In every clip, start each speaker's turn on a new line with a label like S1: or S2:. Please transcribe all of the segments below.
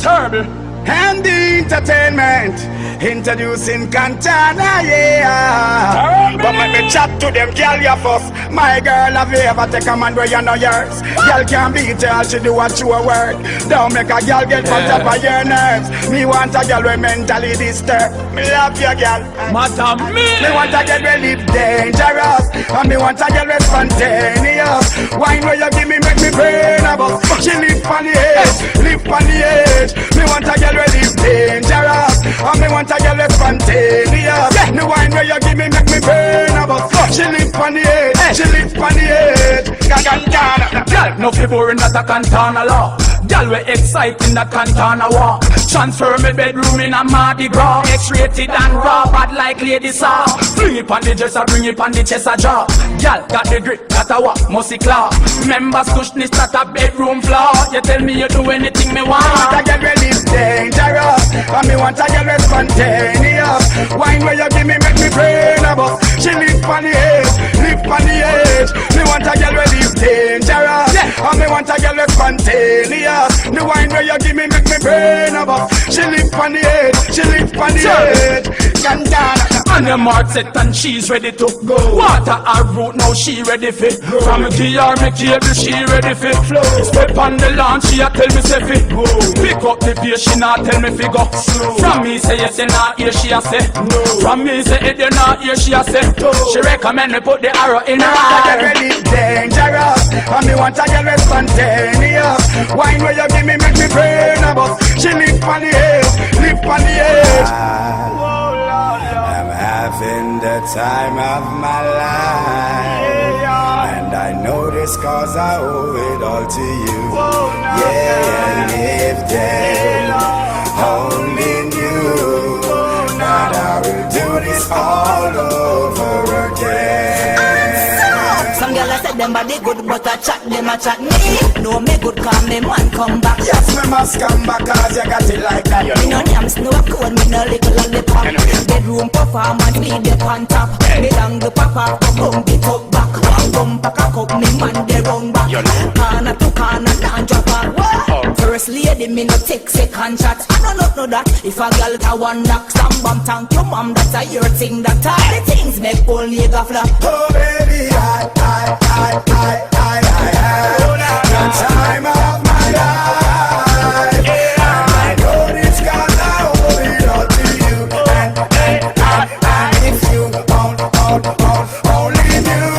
S1: Terrible.
S2: And the entertainment, introducing Cantana, yeah. But let me chat to them, girl, you fuss. My girl, have you ever take a man where you know yours? Girl can't beat you, all she do what you a work. Don't make a girl get fucked up by your nerves. Me want a girl who mentally disturbed. Me love you, girl.
S1: Madam,
S2: me want a girl who live dangerous. And me want a girl who spontaneous. Wine where you give me make me brain a bust. She live on the edge, live on the edge. Me want a girl who live dangerous. And me want a girl who spontaneous. The wine where you give me make me brain a bust. She live on the edge, she live on the edge. Cantana,
S1: girl, no fi boring that a Cantana law. Girl, we exciting that Cantana war. Transfer me bedroom in a Mardi Gras. X-rated and raw, bad like lady saw. Fling it on the dresser, bring it on the chest a jaw. Girl, got the grip, got a walk, musty claw. Members cushness at a bedroom floor. You tell me you do anything me want.
S2: I want a girl where live dangerous. And me want a girl where spontaneous. Wine where you give me make me brain a bust. She live on the edge, live on the edge. Me want a girl where live dangerous. And me want a girl where spontaneous. The wine where you give me make me brain a bust. She live on the edge, she live on the edge. Cantana.
S1: And your mark set and she's ready to go. Water her root, now she ready fit. From the gear, me cable, she ready fit. Step on the lawn, she a tell me say fit. Pick up the pace, she not tell me fi go. From me say yes, you not hear, she a say. From me say it, you not hear, she a say. She recommend me put the arrow in her eye.
S2: I want a girl where dangerous. And me want a girl where spontaneous. Wine where you give me make me brain a bust. She live on the edge, live on the edge.
S3: I'm having the time of my life, and I know this cause I owe it all to you. Yeah, and if they only knew that I will do this all over again.
S4: Some girl I said them body good, but I chat them a chat me. No me good, call me man come back.
S2: Yes, me must come back cause you got it like that.
S4: Me no yams, no code, me no little lollipop. Bedroom performance, me the on top. Me long the papa, come the top back. Come back a cup, me man the run back. Corner to corner, down drop back. First lady, me no take second shots. I don't know that. If a girl ta one knock, some bum tank your mom, that's a your thing. That all the things make all nigga flop.
S3: Oh baby, I have the time of my life, and I know this cause I owe it all to you. And if you only knew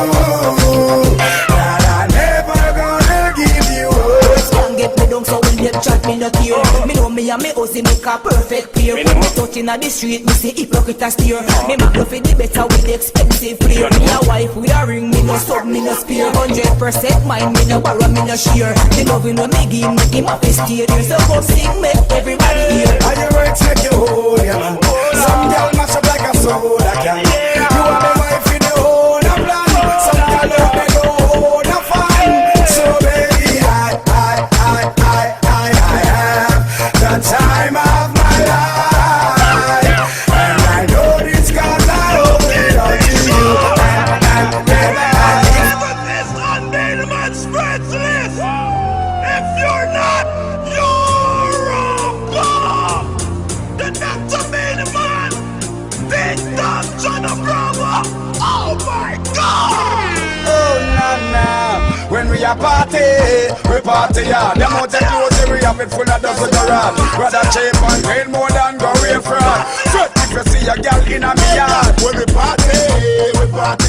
S3: that I never gonna give you up.
S4: Can't get me down, so when they chat me no care. Me know me and me Ozzy make a perfect pair. When me touching on the street, me say hypocrite a steer. Me make no for the better with the expensive flair. Me a wife with a ring, me no sub, me no spear. 100% mine, me no borrow, me no share. The loving no me give, make him happy stay there. So go sing, make everybody hear.
S3: Are you ready to take your hold, yeah man? Some girl mash up like a soda can. You are my wife in the whole of land. Some girl love me go hold a fan. So baby, I have the time of my life, and I know this cause I owe it all to you.
S5: This unmade man spreads this. If you're not, you're a bum. The doctor made a man. Big dumb son of Bravo. Oh my God.
S2: Oh no. When we a party hard. Them out the clothes we have it full of dozen around. Rather cheap and pay more than go away fraud. Fret if you see a girl in a me yard. When we party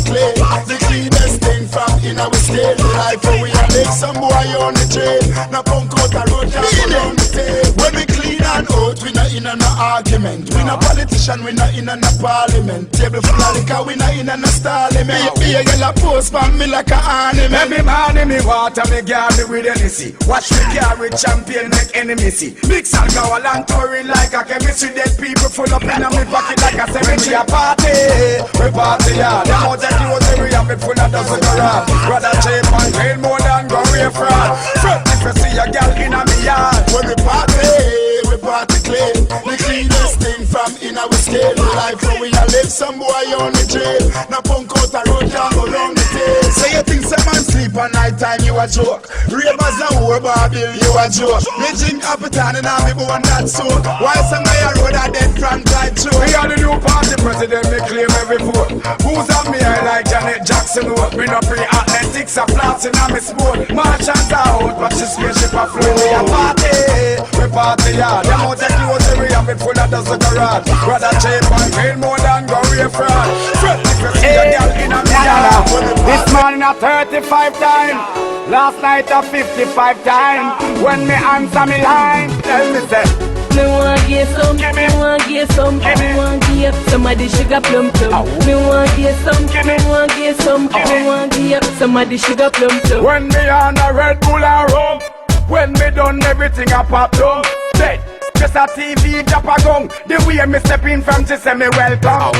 S2: clean. The cleanest thing from in our state. Life where we a make some boy on the train. Now punk out the road and go down the tape. When we clean and out, we not in no argument. We no politician, we not in no parliament. Table full of liquor, we not in no starliament. Be a girl a post for me like a ornament. Every morning me water, me garden with Hennessy. Watch me carry champion make enemy see. Mix alcohol and touring like a chemistry. Dead people full up in my pocket like a cemetery. We party hard. Them out the clothes we have it full of dozen around. Rather cheap and pay more than go away fraud. Fret if you see a girl in a me yard. When we party clean. The cleanest thing from in our state. Life where we a live, some boy on the trail. Now punk out the road and go down the tail. Say you think some man sleep at night time, you you a joke. Ravers and whore Bill, you a joke. Me drink Appleton and I'm me bone that soak. Why some guy a road a dead front side choke? We are the new party president, me claim every vote. Who's on me, I like Janet Jackson vote. Me no pre-athletics, a flats in a me sport. Marchants are out, watch the spaceship a float. We a party hard. Them out the clothes, we have it full of dozen garage. Rather cheap and clean more than go away fraud. Fret if you see a girl in a me yard.
S3: This morning a 35 times, last night a 55 times. When me answer me line, tell me say,
S6: me want get some, me want get some, me want get somebody sugar plum plum. Me want get some, me want get some, me want get somebody sugar plum plum.
S3: when me on a Red Bull and rum, when me done everything I pop down. Dead, just a TV drop a gun. The way me step in from she say me welcome.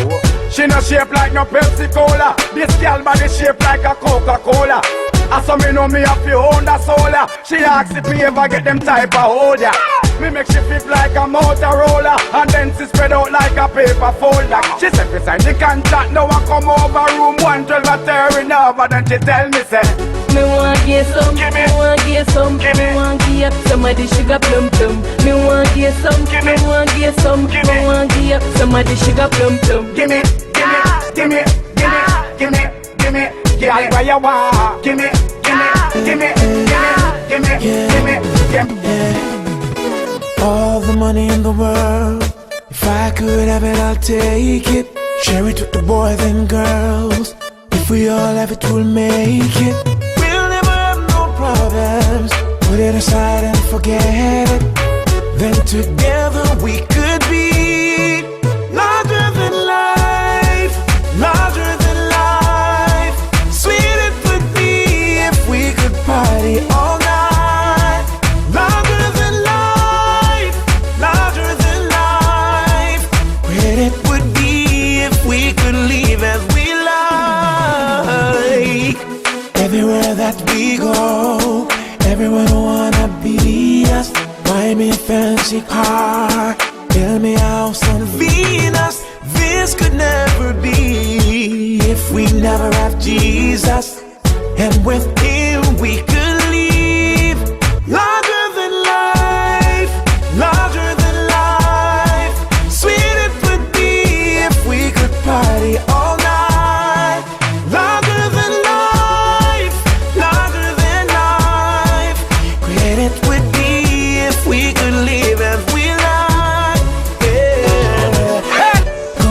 S3: She no shape like no Pepsi Cola. This girl body shape like a Coca-Cola. I saw me know me have to own the solar. She asks if me ever get them type of holder. Me make she fit like a Motorola, and then she spread out like a paper folder. She said we sign the contract, now I come over room 112 a tearing over. Then she tell me say,
S6: me want get some, me want get some, me want get somebody sugar plum plum. Me want get some, me want get some, me want get somebody sugar plum plum.
S3: gimme, gimme, gimme, gimme, gimme, gimme, girl where you want. Gimme, gimme, gimme, gimme, gimme, gimme, gimme.
S7: All the money in the world, if I could have it, I'll take it. Share it with the boys and girls. If we all have it, we'll make it. We'll never have no problems. Put it aside and forget it. Then together we could be larger than life, larger than life. Sweet it would be if we could party all night. Larger than life, larger than life. Great it would be if we could live as we like. Everywhere that we go, everyone wanna be us. Buy me a fancy car, build me a house on Venus. This could never be if we never have Jesus. And with him we could live larger than life, larger than life. Sweet it would be if we could party all night. Larger than life, larger than life. Great it would be if we could live as we like. Yeah.
S5: Hey,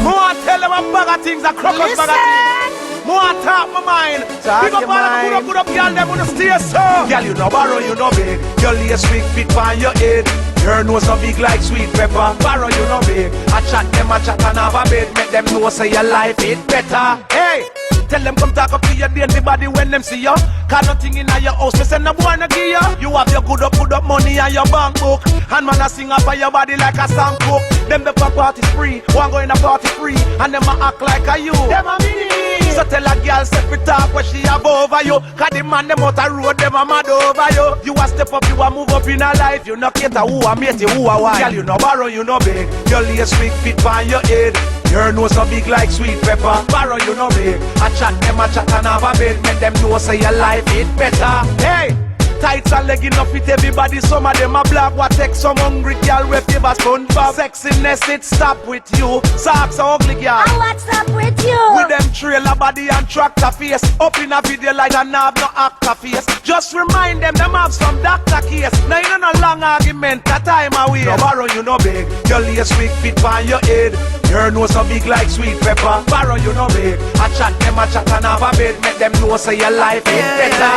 S5: more tell them a bag of things, a crocus bag of things. More talk my mind. Pick up all the good up, girl, them on the stairs, so. Girl, you know borrow, you know big. Your lace wig fit on your head. Your nose so big like sweet pepper. Borrow, you know big. I chat them, a chat and have a bed. Make them know say your life it better. Hey, tell them come talk up to your dainty body when them see you. Cause nothing in your house, me send no boy no give you. You have your good up money on your bank book. And man a sing up on your body like a song cook. Them the party spree, one go in a party free. And them a act like a you. Them a mini. So tell a girl separate talk where she above you. Cause the man them out a road, them a mad over you. You a step up, you a move up in a life. You no cater who a mate you, who a wife. Girl, you no borrow, you no big. Your lace wig fit on your head. Your nose so big like sweet pepper. Borrow, you no big. I chat them, a chat and have a bed. Make them know say your life it better. Hey! Tights and leg enough with everybody. Some of them a black. What take some hungry girl with favor SpongeBob. Sexiness it stop with you. Socks are ugly girl.
S8: And what's up with you?
S5: With them trailer body and tractor face. Up in a video like and have no actor face. Just remind them have some doctor case. Now you know no long argument, that time away. No borrow, you no big. Your lace wig fit on your head. Your nose so big like sweet pepper. Borrow, you no big. I chat them, a chat and have a bed. Make them know say your life is better.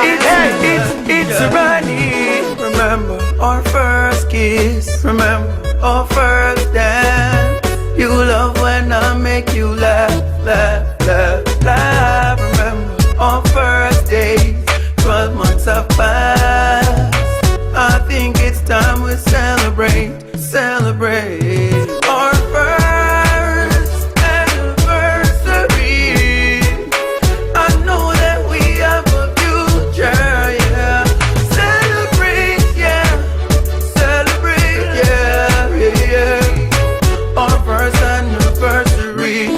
S7: It's Runny. Remember our first kiss. Remember our first dance. You love when I make you laugh, laugh, laugh, laugh. Remember our first days. 12 months have passed. I think it's time we celebrate, celebrate our first anniversary. I know that we have a future, yeah. Celebrate, yeah. Celebrate, yeah, yeah, yeah. Our first anniversary,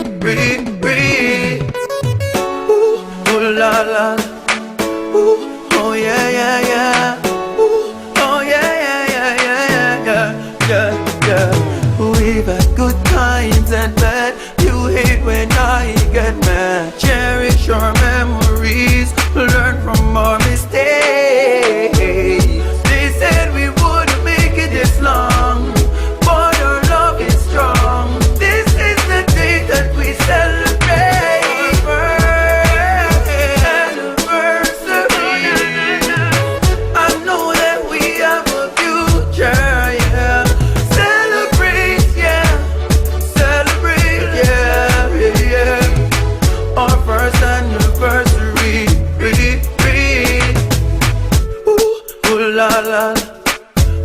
S7: We've had good times and bad. You hate when I get mad. Cherish our memories, learn from our mistakes. They said we wouldn't make it this long, but our love is strong. This is the day that we celebrate. I know that we have a future, yeah. Celebrate, yeah. Celebrate, yeah, yeah. Our first anniversary, ooh, ooh la la.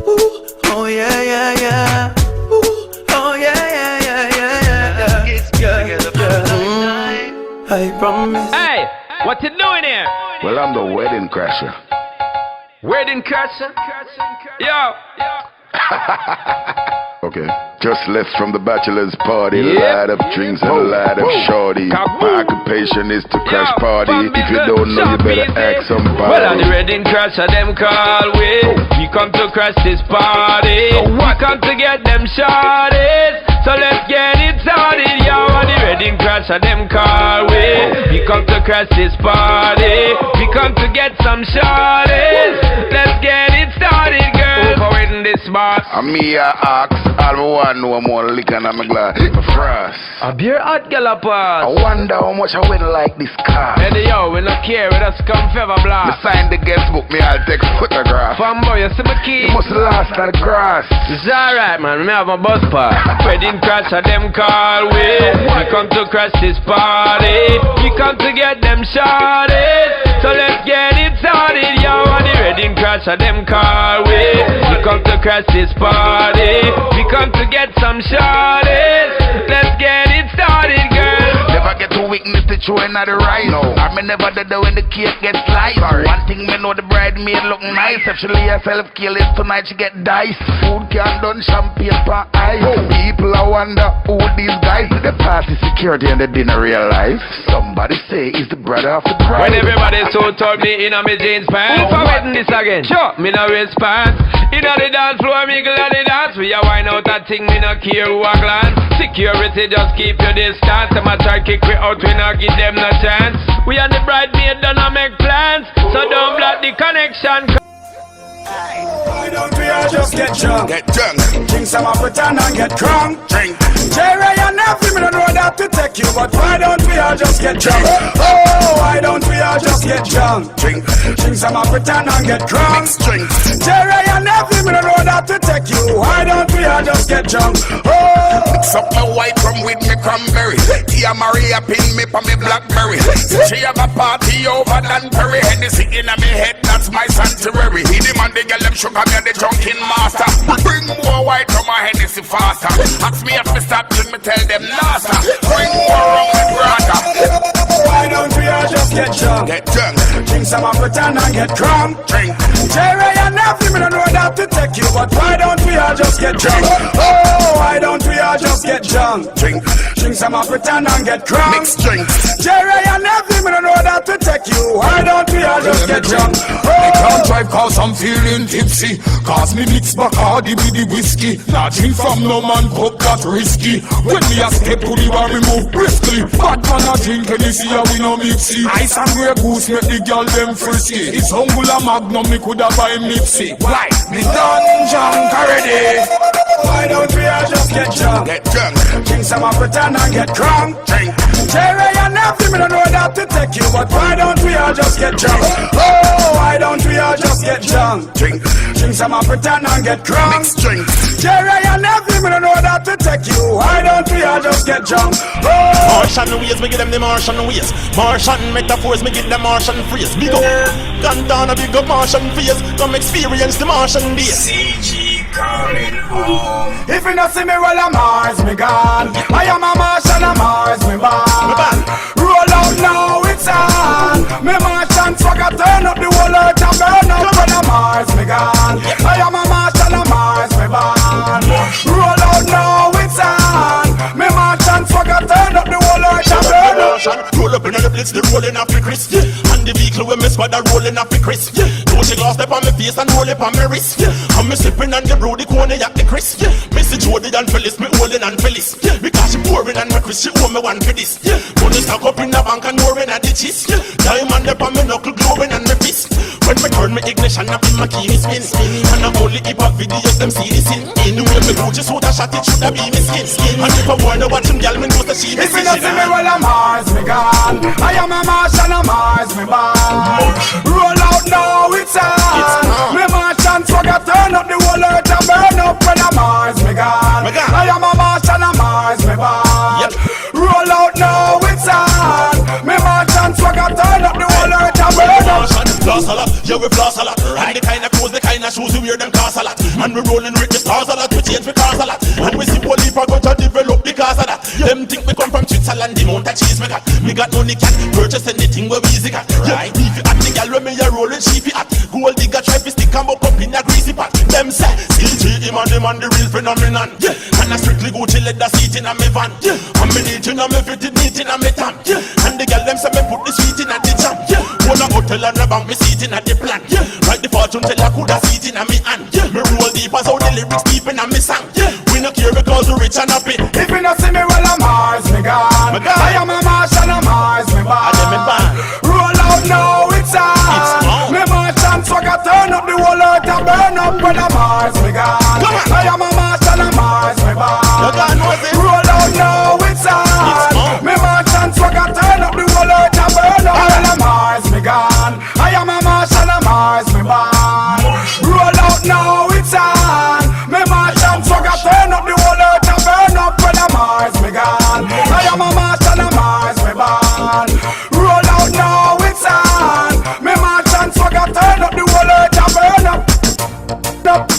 S7: Ooh, oh yeah, yeah, yeah. Ooh, oh yeah, yeah, yeah, yeah, yeah, yeah. I promise.
S8: Hey, what you doing here?
S9: Well, I'm the wedding crasher.
S8: Wedding crasher? Yo.
S9: Okay. Just left from the bachelor's party.
S8: Yeah.
S9: Light up drinks and a light up shorty. My occupation is to crash party. If you don't know, you better ask somebody.
S8: Well, on the wedding crasher, them call we. We come to crash this party. We come to get them shorties. So let's get it started, yo. On the wedding crasher, them call we. We come to crash this party. We come to get some shorties. Let's get it started, girl. For wedding this boss.
S9: And me, I ask, all I want no more liquor in my glass. My frost.
S8: A beer hot gal a
S9: I
S8: pass.
S9: wonder how much I win like this car.
S8: And yo, we not care, we just come fever
S9: Me
S8: blast.
S9: sign the guest book, me I'll take photograph.
S8: Fanboy, you see my key?
S9: You must last on the grass.
S8: It's alright, man, me have my bus pass. Wedding crash at them call we. We come to crash this party. We come to get them shorties. So let's get it started, yo. On the wedding crash at them call we. We come to crash this party. We come to get some shorties. Let's get it started, girl.
S9: Never get to witness the chewing of the rice. No. I me never did that when the cake gets sliced. One thing me know, the bridesmaid look nice. If she lay herself careless tonight, she get diced. Food can done, champagne for ice. People I wonder who these guys. The party security and the dinner real life. Somebody say he's the brother of the bride.
S8: When everybody so told me in a me jeans pants. Who for wedding this again? Sure, me no waist pants. In a the dance floor, me glad the dance. We a wine out that thing, me no care who a glance. Security just keep your distance. Them a try kick we out, we no give them no chance. We and the bridesmaid done a make plans. So don't block the connection.
S2: Why don't we all just get drunk?
S9: Get drunk.
S2: Drink some and pretend and get drunk.
S9: Drink.
S2: Jerry and Nephew, me don't know that to take you, but why don't we all just get drunk? Oh, why don't we all just get drunk?
S9: Drink.
S2: Drink some and pretend and get drunk.
S9: Drink.
S2: Jerry and Nephew, me don't know that to take you. Why don't we all just get drunk? Oh,
S9: Mix up my white rum with me cranberry. Tia Maria pin me for me blackberry. She have a party over Danbury. Hennessy in me head, that's my sanctuary. He demand the girl them sugar, me and the drunken master. Bring more white rum and Hennessy faster. Ask me if me stop, let me tell them NASA. Bring more rum with brother.
S2: why don't we all just get drunk?
S9: Get drunk.
S2: Drink some and pretend and get drunk.
S9: Drink.
S2: Jerry and Nephew, me don't know that to take you, but why don't we all just get drunk? Oh, why don't we all just get drunk?
S9: Drink.
S2: Drink some and pretend and get drunk.
S9: Mix drinks.
S2: Jerry and Nephew, me don't know that to take you. Why don't we all just get drunk?
S10: Me can't drive cause I'm feeling tipsy. Cause me mix Bacardi with the whiskey. Not drink from no man cup that risky. When me a step to the bar, me move briskly. Bad man a drink Hennessy and we no mixy. Ice and Grey Goose make the girl them frisky. It's humble a magnum, me coulda buy Nipsey. Why? Me done drunk already.
S2: Why don't we all just get drunk?
S9: Get drunk.
S2: Drink some and pretend and get drunk.
S9: Drink.
S2: Jerry and Nephew, me don't know that to take you, but why don't we all just get drunk? Oh, why don't we all just get drunk?
S9: Drink.
S2: Drink some and pretend and get drunk.
S9: Mix drinks.
S2: Jerry and Nephew, me don't know that to take you. Why don't we all just get drunk? Oh,
S10: Martian ways, me give them the Martian ways. Martian metaphors, me give them Martian phrase. Big up, gone down a big up Martian face. Come experience the Martian days.
S9: CG coming home.
S2: if you not see me, well, I'm Mars, me gone. I am a Martian, I'm Mars, me born. Roll out now, it's on. Me Martian swagger, turn up the whole earth and burn up. When I'm Mars, me gone. I am a Martian, I'm Mars, me born. Roll out now, it's on. Me Martian swagger, turn up the whole earth and burn up.
S10: Roll up in the blitz, the rolling off the crisp. And the vehicle when me squad are rolling off the crisp.
S11: So she glass step on my face and roll it on my wrist. And me sipping and the brew the cognac the Chris. Missy Jody and Phyllis, me holding and Phyllis. Because she pouring and my Chris, she owe me one for this. Money stack up in the bank and pouring at the cheese. Diamond up on my knuckle glowing and my fist. When me turn my ignition up in my key spin. And I only keep up videos them see the sin. In the way me Gucci soda shot it should have been me skin. And if I wanna watch him girl me know that she
S2: if you not see me well I'm Mars me gone. I am a Martian and Mars me born. Roll out now it's on. Me Martian swagger turn up the whole earth and burn up when I'm Mars me gone. I am a Martian and Mars me born. Roll out now it's on. Me Martian swagger turn up the whole earth and burn up.
S11: Floss a lot, yeah we floss a lot. And the kind of clothes, the kind of shoes we wear them cost a lot. And we rolling with the stars a lot, we change we cars a lot. And we see only for going to develop because of that. Them think we come from Switzerland, the amount of cheese we got. Me got money can purchase anything we easy got. Right? If you at the gal when me a rolling sheepy at. Gold digger try to stick and buck up in a greasy pot. Them say, CG him and them and the real phenomenon. Yeah. And I strictly Gucci leather seat in a me van. Yeah. And me neatin' and me fitted neat in a me tam. Yeah. And the gal them say me put the sweet in a the jam. Yeah. Hold a hotel and a bank me seat in a the plan. Yeah. Like the fortune teller coulda seat in a me hand. Yeah. Me roll deep as how the lyrics deep in a me song. Yeah. We no care because we rich and happy.
S2: If you not see me well I'm Mars me gone. I am a Martian and Mars me born. Roll out now it's on. Me Martian swagger turn up the whole earth and burn up when I'm Mars me gone. I am a Martian and Mars me born. Roll out now it's on. Me Martian swagger turn up the whole earth and burn up when I'm Mars me gone. I am a Martian and Mars me born. Roll out now it's on. Me Martian swagger turn up the whole earth and burn up when I'm Mars me gone. I am a Martian and Mars me born. Roll out now it's on. Me Martian swagger turn up the whole earth and burn up.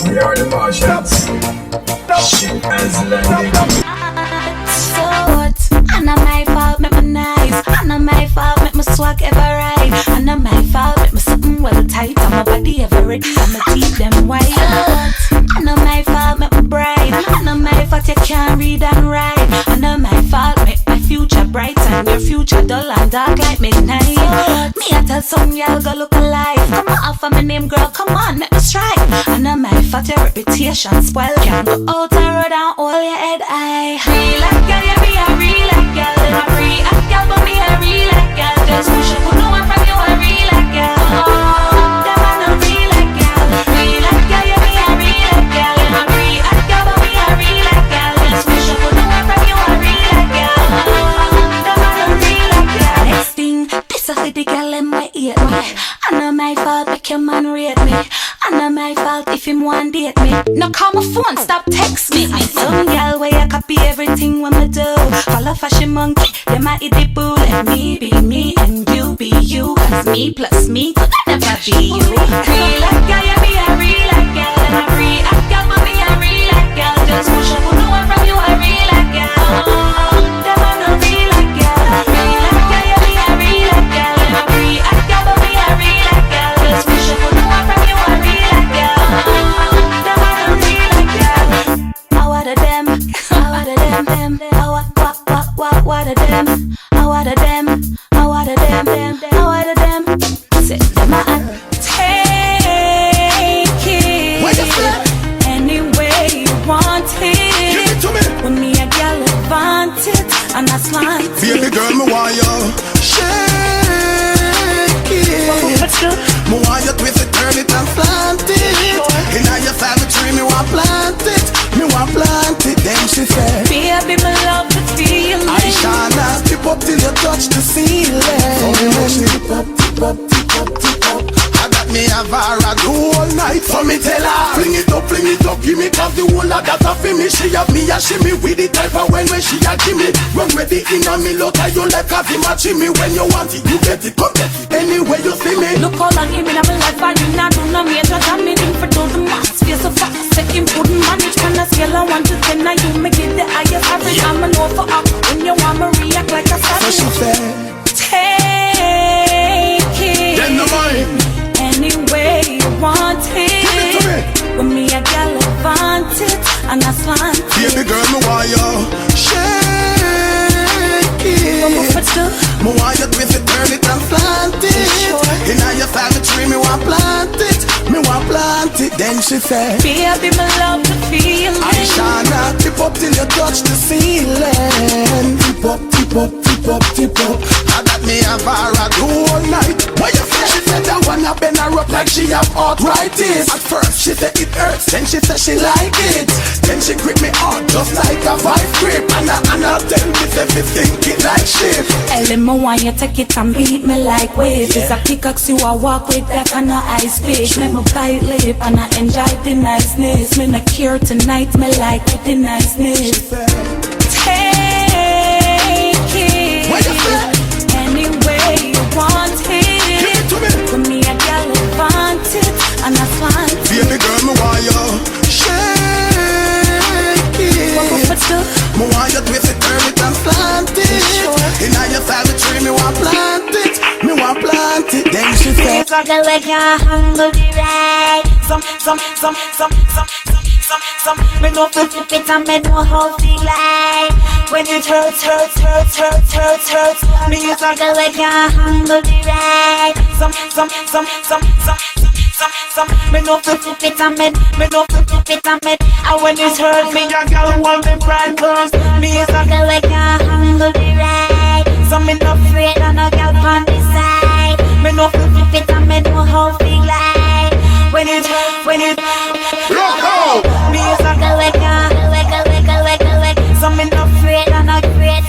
S2: We are the Martians. Shit has landed.
S4: So what? I know my fault, make me nice. I know my fault, make me swag ever right. I know my fault, make me something well tight. And my body ever ready, and my teeth them white. I know my fault, make me bright. I know my fault, you can't read and write. I know my fault, make my future bright. And your future dull and dark like midnight. Me I tell some y'all go look alive. Come on, offer my name girl, come on, make me strike. I know my fault, your reputation spoil. Can't go out the road and hold your head high. Real like girl, you be a real like girl. And a free a girl, but me a real like girl. Just push up, no one from you a real like girl. Them a no real like girl. Real like girl, you be a real like girl. And a free a girl, but me a real like girl. Just push up, no one from you a real like girl. Them a no real like girl. Next thing, this a the girl them my hate me. I know my fault, make your man rate me. I know my fault if him want date me. No call my phone, stop text me. Some girl where you copy everything when me do. Follow fashion monkey, them I eat the boo. Let me be me and you be you. Cause me plus me could never be you. Real like girl, you be a real like girl. And a free a girl, but me a real like girl. Just push up, no one from you a real like girl. Them a no real like girl. Real like girl, you be a real like girl. And a free a girl, but me a real like girl. Just push up, no one from you a real like girl. Them a no real like girl. How are them? How are them? How are them? How are them? How are them? How are them? Say them a take it any way you want it.
S11: Give it to me.
S4: When me a girl want it and I slant it.
S11: Baby girl, me want you shake it. Me want you twist it, turn it and plant it. Inna your family tree, me want plant it. Me want plant it. Then she said,
S4: baby, me love the feeling.
S11: I shall not tip up till you touch the ceiling. So me make she tip up, tip up, tip up, tip up. I got me a Vara do all night. So me tell her, fling it up, give me. Cause the whole of that a for me. She have me a shimmy with the type of when she a give me. Run with the inner me look at you like a matching me. When you want it, you get it, come get it. Anyway you see me.
S4: Look all on him in my life, I do not do no major damage. For those mass, face so fast, second food manage. On a scale of 1 to 10, now you make it the highest average. I'm an over up when you want me react like a savage.
S11: So she said,
S4: take it.
S11: then the mind.
S4: Any way you want it.
S11: Give it to me.
S4: When me a gal want it and I slant it.
S11: Baby girl, me want you shake it.
S4: One more for two.
S7: Me want you twist it, turn it and plant it. In your family tree, me want plant it. Me want plant it. Then she said,
S4: baby, me love the feeling.
S7: I shall tip up till you touch the ceiling. Tip up, tip up, tip up, tip up. I got me a bar do all night. What you say? She said that one I bend her up like she have arthritis. At first she said it hurts, then she said she like it. Then she grip me on just like a vice grip. And I tell me if you think it like shit.
S4: Ellie, me want you take it and beat me like waves. It's a pickaxe you a walk with that and a ice fish. Make me bite lip and I enjoy the niceness. Me not care tonight, me like with the niceness. Take it any way you want it.
S7: Give it to me.
S4: For me a girl who want it and I want it.
S7: Baby girl, me want you shake it. Me want you twist it, turn it and plant it. In your family tree, me want plant it. Me want plant it. Then she said,
S4: like a hungry ride. Me know to flip it and me know how to like. When it hurts. Me is like a hungry ride. Me know to flip it and me know to flip it and me. And when it hurts me, a girl want me bright clothes. Me is like a hungry ride. So me no afraid and a girl on the side. Me know to flip it and me know how to like. When it
S9: Look out!
S4: me is like a so me no afraid and a afraid.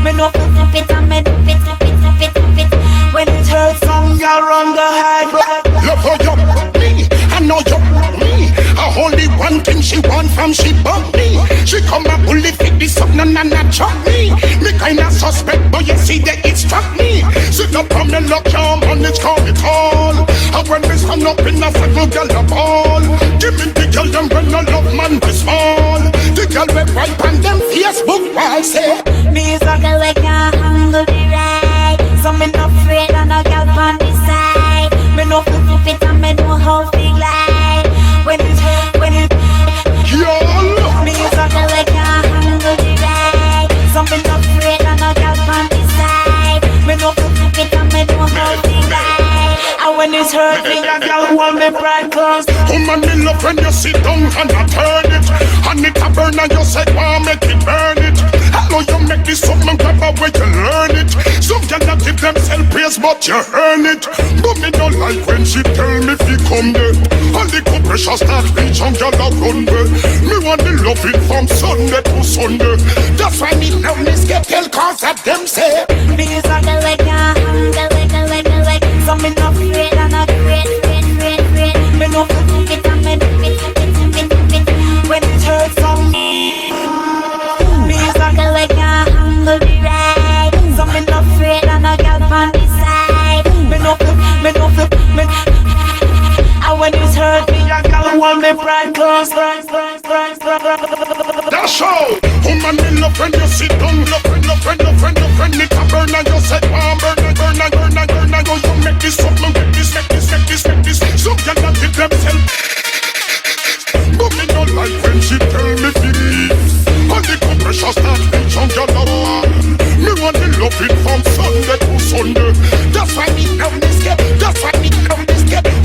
S4: Me know to flip it and me flip it. When it hurts, some girl run the high.
S9: Look how you me, I know you me. Only one thing she want from she bump me. She come and bully fit this up, no chop me. Me kinda suspect, but you see that it struck me. Sit up on the lock your man, it's call it all. And when we stand up in a circle, girl a ball. Give me the girl them when no love man be small. The girl we wipe on them Facebook wall say
S4: me is like a hungry ride. So me no afraid and a girl on the side. Me no flip it and me know how to glide. When it
S9: y'all
S4: me is like a hungry ride. So me no afraid and a girl on the side. Me no flip it and me know how to glide. And when it hurt me, a girl want me bright clothes.
S9: woman me love when you sit down and I turn it. And it a burn and you say, "Why make it burn it?" How you make this something clever where you learn it? Some cannot give themselves praise, but you earn it. But me don't like when she tell me fi come there. And the good pressure start reach and y'all a run there. Me want to love it from Sunday to Sunday. That's why me now me skeptical cause that them say
S4: me is like a so me no afraid and a great. Me no flip it and me fit. When it hurts on me is like a hungry ride. So me no afraid and a girl on the side. Me no flip. And when it hurts me, a girl want me bright clothes.
S9: that's all. Woman me love when you sit down. Love when it a burn and you say, "Wow, burn. You make this something, make this. Some cannot give themselves. But me don't like when she tell me fi leave. And the compression start reach on your love. Me want to love it from Sunday to Sunday. That's why me now this get.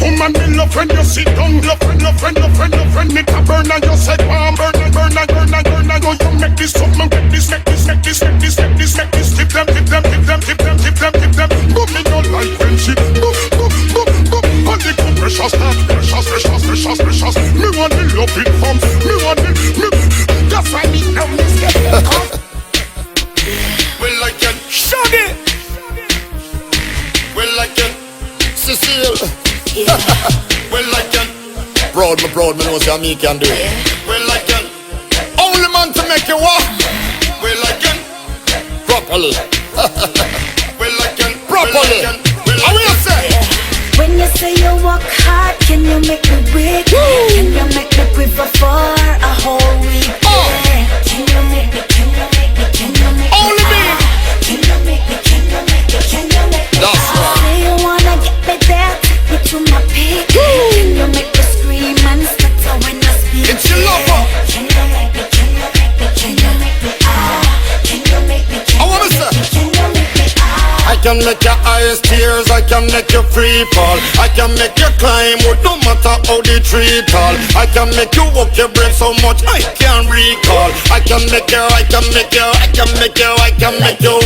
S9: Woman me love when you sit down. Love when it a burn and you say, "Wow, burn. You make this something, make this. Tip them. But me don't like when she and the compression start precious. Me want to love it from me. That's why me now this get. Well like it, Shaggy. Well like it, Cecile.
S4: Yeah.
S9: Well like it,
S11: Proud, me know say me can do it.
S9: well like it,
S11: Only man to make you walk
S9: well like it,
S11: properly.
S9: well like it,
S11: Properly. How will you say?
S4: When you say you work hard, can you make me weak? Can you make me quiver for a whole week? Yeah. Can you make me?
S11: Only me.
S4: Can you make me?
S11: That's right.
S4: Say you wanna get me there, take me to my peak. Can you make me scream and stutter when I speak?
S11: It's your lover.
S4: Can you make me? Can you make me? Can you make me? Can you make me?
S11: I wanna say.
S4: Can you make me?
S12: can make your eyes tears, I can make you free fall. I can make you climb wood no matter how the tree tall. I can make you walk your brain so much I can't recall. I can make you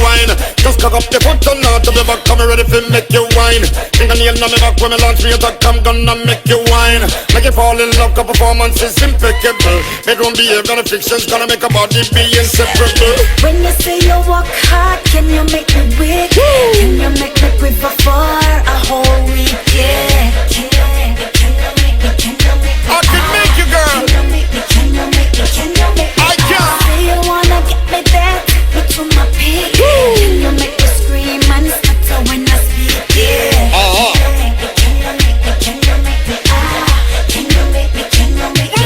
S12: wine. Just cock up the foot and out to the back, come ready for make you wine. Think I nail on me back when me launch me attack, I'm gonna make you wine. Make you fall in love, cause performance is impeccable. Bedroom behavior and fiction's gonna make a body be inseparable.
S4: When you say you work hard, can you make me weak? Can you make me quiver for a whole week? Yeah. Can you make me?
S12: I can make you, girl.
S4: Can you make me?
S12: I can.
S4: Say you wanna get me back, but to my peak. Can you make me scream and stutter when I speak? Yeah. Can you make me? Can you make me? Can you make me? Can you make me?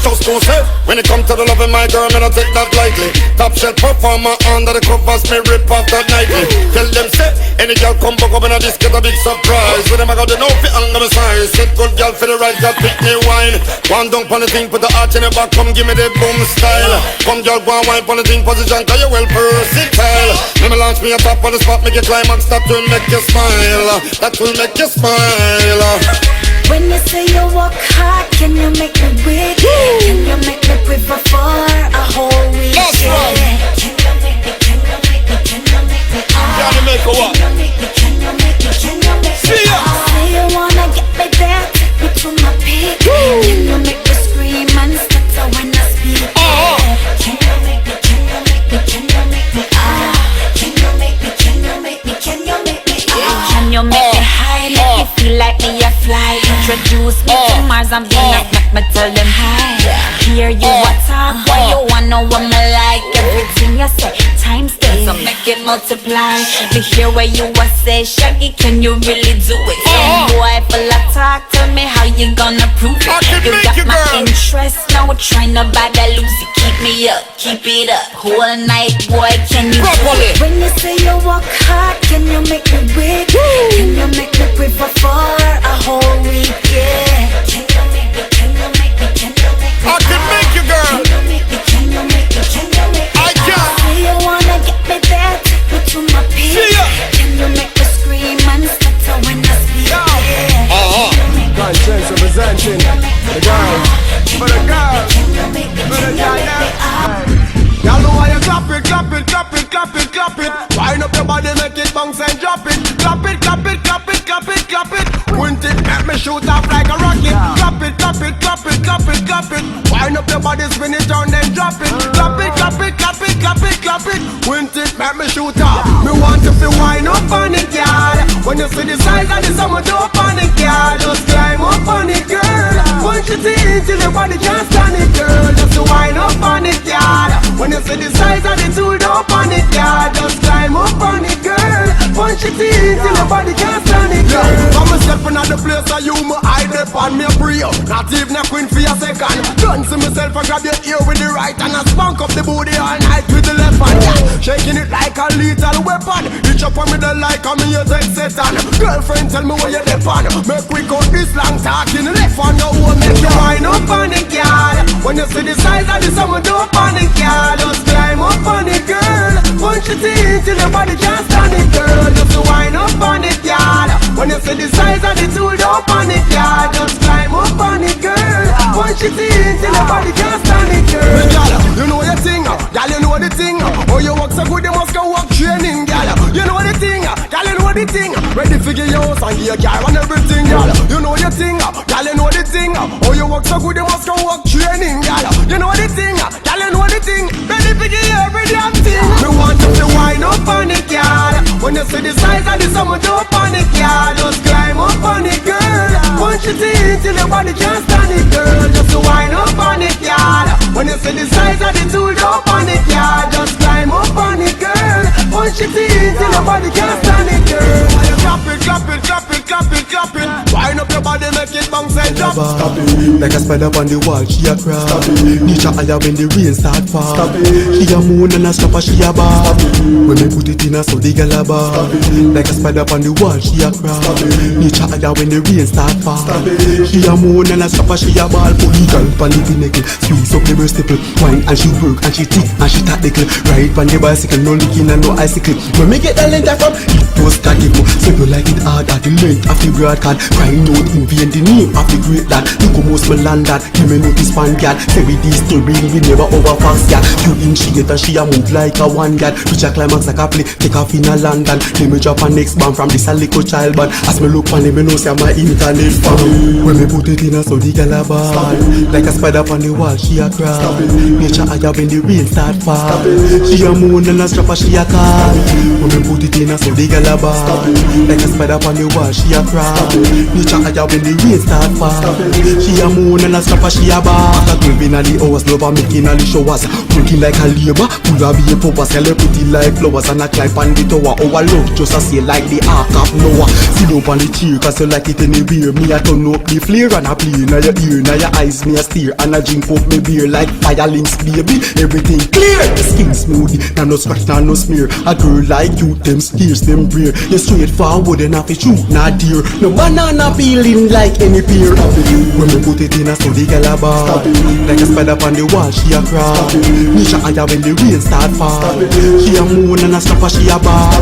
S12: Just to say, when it comes to the loving my girl, me don't take that lightly. Top shelf performer under the covers, me rip off that nightly. Tell them say, any girl come back up in a disc, get a big surprise. With them I got the no fit under my size. Set good girl for the right, girl pick me wine. One dunk on the thing, put the arch in the back, come give me the boom style. Come girl, go and wine on the thing position, cause you well versatile. Let me launch me a top on the spot, make you climax, that will make you smile. That will make you smile.
S4: When you say you work hard, can you make me weak? Can you make me quiver for a whole week?
S12: That's right.
S4: Can you make me? Can you make me? Can you make me?
S12: Can you make a what?
S4: Can you make me? Can you make me? Can you make me?
S12: See ya.
S4: Say you wanna get me back, take me to my peak. Can you make me scream and stutter when I speak? Can you make me? Can you make me? Can you make me? Can you make me? Can you make me? Can you make me? Can you make me high? Make me feel like me a fly. Introduce me to Mars and Venus, make me tell them hi. Hear you a talk, why you wanna what me like? Everything you say, times 10, so make it multiply. Me hear what you a say, Shaggy, can you really do it? Some boy full of talk, tell me how you gonna prove it. You got my interest, now we're trying to buy that Lucy. Keep me up, keep it up, whole night, boy, can you do it? When you say you work hard, can you make me weak? Can you make me quiver for a whole week? Yeah. Can you make me? Can you make me? Can you make me?
S12: I can make you, girl.
S4: Can you make me? Can you make me? Can you make me?
S12: I can.
S4: Say you wanna get me back, take me to my peak.
S12: See ya.
S4: Can you make me scream and stutter when I speak? Yeah.
S2: Conscience representing the girl, for the girl, for the giant. Y'all know why you clap it, clap it, clap it, clap it, clap it. Wind up your body, make it bounce and drop it. Clap it, clap it, clap it, clap it, clap it. Point it, make me shoot off like a rocket. Clap it, clap it, clap it, clap it, clap it. Wind up your body, spin it down, then drop it. Clap it, clap it, clap it, clap it, clap it. Point it, make me shoot off. Me want you to wind up on it, girl. When you see the size of the summer, don't panic, girl. Just climb up on it, girl. Punch it in till your body can't stand it, girl. Just wind up on it, girl. When you see the size of the tool, don't panic, girl. Just climb up on it, girl. Punch it in till your body can't stand it, girl. Come and step in at the place of you, my eye dip on me a pre. Not even a queen for a second. Done to myself, I grab your ear with the right and I spunk up the booty all night with the left hand. Yeah. Shaking it like a lethal weapon. Reach up on me the like I'm your text Satan. Girlfriend, tell me where you dip on. Make we cut this long talking left on your own. Make you wind up on it, girl. When you see the size of the summer, don't panic, girl. Just climb up on it, girl. Punch it in till your body can't stand it, girl. Just wind up on it, girl. When you see the size of the tool, don't panic, girl. Just climb up on it, girl. Punch it in till your body can't stand it, girl. Girl, you know your thing, girl, you know the thing. Oh, you work so good, you must go work training, girl. You know the thing, girl, you know the thing. Ready to get your house and your car and everything, girl. You know your thing, girl, you know the thing. Oh, you work so good, you must go work training, girl. You know the thing, girl, you know the thing. Ready to get every damn thing. Me want you to wind up on it, girl. When you see the size of the summer, don't panic, girl. Just climb up on it, girl. Punch it in till your body can't stand it, girl. Just wind up on it, girl. When you see the size of the tool, don't panic, girl. Just climb up on it, girl. Punch it in till your body can't stand it, girl. Clap it, clap it, clap it, clap it, clap it. Wind up your body, make it bounce and drop
S13: bar. Like a spider on the wall, she a cry. Nature higher when the rain start fall. She a moon and a strapper, she a bar. When me put it in a so the gal a bar. Like a spider on the wall, she a cry. Nature higher when the rain start fall. She a moon and a strapper, she a ball. Pull the gal pan the pinnacle, squeeze up the breast nipple. Wine and she work and she tick and she tactical. Ride on the bicycle, no licking and no icicle. When me get the length from, it was static. So you like it hard at the length of the broad card. Crying out in vain the name of the great lad. Look almost my land that, give me notice pan gal. Say with this story, we never overfast gal. You initiate and she a move like a one gal. Reach a climax like a play, take off in a London. Let me drop a next band from this a little child band. As me look on me know say my internet fan. When me put it in a so the gal a ball. Like a spider on the wall, she a cry. Nature higher when the rain start fall. She a moon and a strapper, she a call. When me put it in a so the gal a ball. Like a spider on the wall, she a cry. Nature higher when the rain start fall. She a moon and a strapper, she a bar. After 12 in the hours, lover making all the showers. Working like a labor, full of be a power. Celebrity like flowers and a climb on the tower. Our love just a say like the ark of Noah. Sit up on the chair cause you like it anywhere. Me a turn up the flare and a play in your ear. Now your eyes me a steer and a drink up me beer like fire links baby. Everything clear, skin smoothie, now no scratch, now no smear. A girl like you, them scarce, them rare. You straight forward and have to shoot, not dear. No banana peeling like any peer. When we put it in a so the gal a bar. Like a spider on the wall, she a cry. Nature higher when the rain start fall. She a moon and a strapper, she a bar.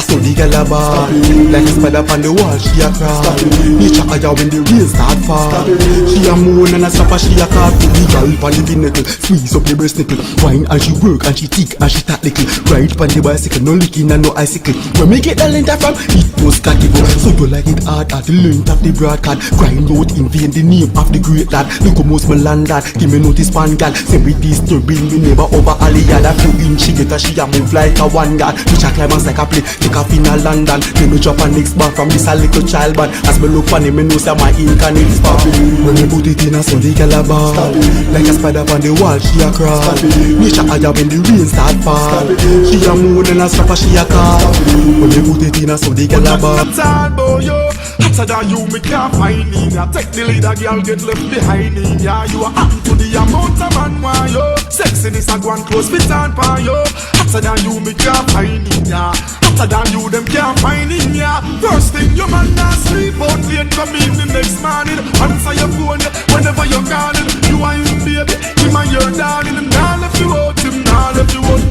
S13: So the gal a bar. Like a spider on the wall, she a cry. Nature higher when the rain start fall. She a moon and a strapper, she a call. Put the gal on the pinnacle, squeeze up the breast nipple. Wine and she work and she tick and she tactical. Ride on the bicycle, no licking and no icicle. When me get the length from, it was cocky. So you like it hard at the length of the broad card. Crying out in vain the name of the great lad. Look almost my land lad, give me notice pan gal. Say with this turbine we never over alley yard. A few inch she get a she a move like a one gal. Reach a climax like a play, take off in a London. Let me drop a next bar from this a little child band. As me look on him, me know say my ink and it's far. When me put it in a so the gal a bar. Like a spider on the wall, she a cry. Nature higher when the rain start fall. She a moon and a strapper, she a call. When me put it in a so the gal a bar.
S10: Hotter than you, me can't find me. I take the leader, girl, get left behind me. Yeah, you are up to the amount of man want you. Sexiness a go and close fit on for you. Hotter than you, me can't find me. Yeah, hotter than you, them can't find him. Yeah, first thing your man not sleep out late, come in the next morning. Answer your phone whenever you're calling. You are his baby, him and your darling. Him now left you out, him now left you out.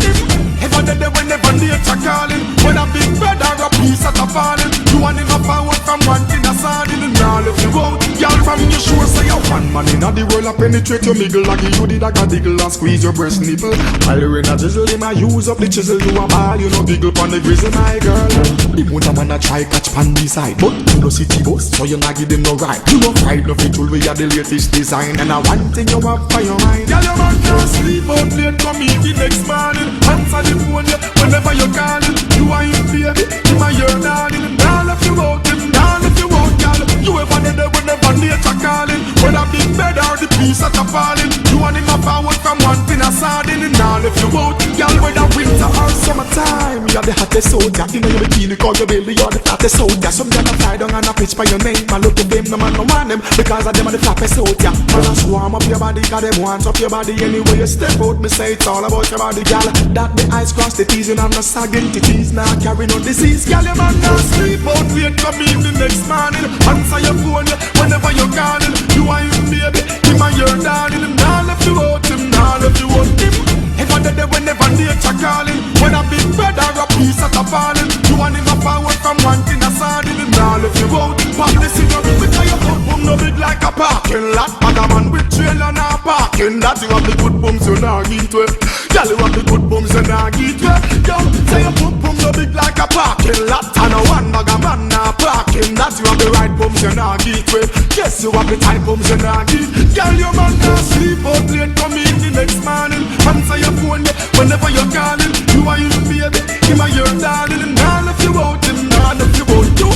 S10: Ever dead whenever nature calling. When a big brother a piece at a falling. You want him up forward from one thing a sardine. And now if you out, y'all from your shore say you one man in the world a penetrate your middle. Like you did a diggle and squeeze your breast nipple. While you're in a drizzle, him a use up the chisel. You a ball, you know biggle pon the grizzle, my girl. Him want a man a try catch pan the side, but you know city bus, so you not give them no right. You know fight no fit we are the latest design. And I one thing you have for your mind. Y'all your man can't sleep out late, come in the next morning. Answer the phone whenever you're calling. You are his baby, him and your darling. Now left you out, him now left you out, girl. You ever did it whenever nature calling. When a big bed or the piece at a falling. You want him a forward from one thing a sardine. And now left you out, girl, whether winter or summertime. You're the hottest soldier, in your bikini, call your baby, you're the fattest soldier. Some girl a fly down and a pitch by your name. I look at them, no man no want them, because of them are the flappest soldier. Man a swarm up your body, cause them want up your body. Anyway you step out, me say it's all about your body, girl. That the eyes cross the teeth and I'm not sagging titties. Now carry no disease, girl, your man not sleep out late, come in the next morning. Answer your phone whenever you're calling. You are his baby, him and your darling. Him now left you out, him now left you out, him. Ever did it whenever nature calling. When a big brother a piece at a falling. You want him a forward from one thing a sardine. Him now left you out. Pop this in your because your foot boom no big like a parking lot. Bag a man with trailer now parking. That you have the good booms you now get to it. Girl you have the good booms you now get to it. Yo, say your foot boom no big like a parking lot. And a one bag a man now parking. That you have the right booms you now get to it. Yes you have the tight booms you now get. Girl your man now sleep out late, come in the next morning. Answer your phone whenever you're calling. You are his baby, him and your darling. And now left you out, him now left you out. You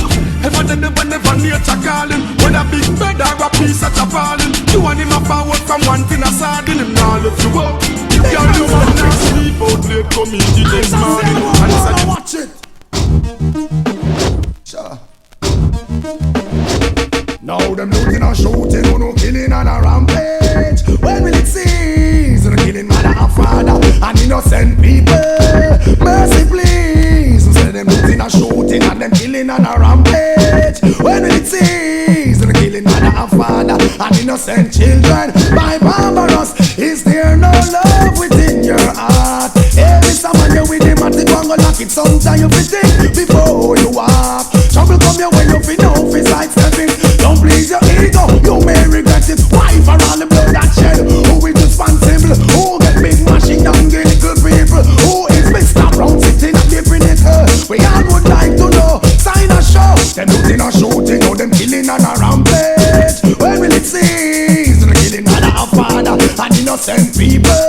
S10: ever did it whenever nature calling. When a big bed or a piece at a falling. You want him a forward from one thing a sardine. Him now left you out. Girl, you want now sleep out late, come in the next morning. And watch it.
S3: Sure.
S2: Now them looting and shooting, who no killing and a rampage. When will it cease? No killing mother and father and innocent people. Mercy please. Who say them looting and shooting and them killing and a rampage. When will it cease? No killing mother and father and innocent children. By barbarous, is there no love within your heart? Every someone you with him at the one go lock it. Sometimes you think before you walk. Trouble come your way, you feel no face like stepping. Don't please your ego, you may regret it. Why for all the blood that shed? Who is responsible? Who get big machine down the little people? Who is Mr. Brown sitting at the pinnacle? We all would like to know. Sign a show. Them looting and shooting, or them killing and a rampage. When will it cease? Them killing mother and father and innocent people.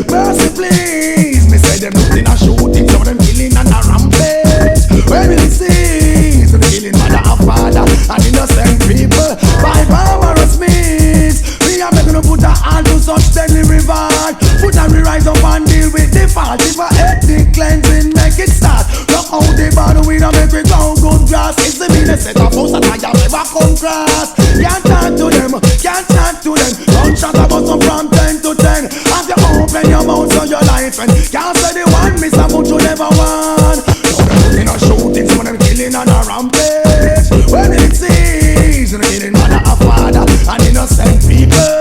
S2: Mercy please. Me say them looting and shooting, or them killing and a rampage. When will it cease? Them killing mother and father and innocent people by barbarous means. We are making to put a hand to such deadly revolt. Put a rise up and deal with the fault. If a ethnic cleansing make it start. Look how they bother with a make we go good grass. It's the meanest set of house that I have ever come across. Can't talk to them, can't talk to them. Don't shut about them from 10 to 10. As you open your mouth so your life and can't say the one miss a much you never want. Now them looting and shooting, some of them killing and a rampage. When it sees and killing mother and father and innocent people.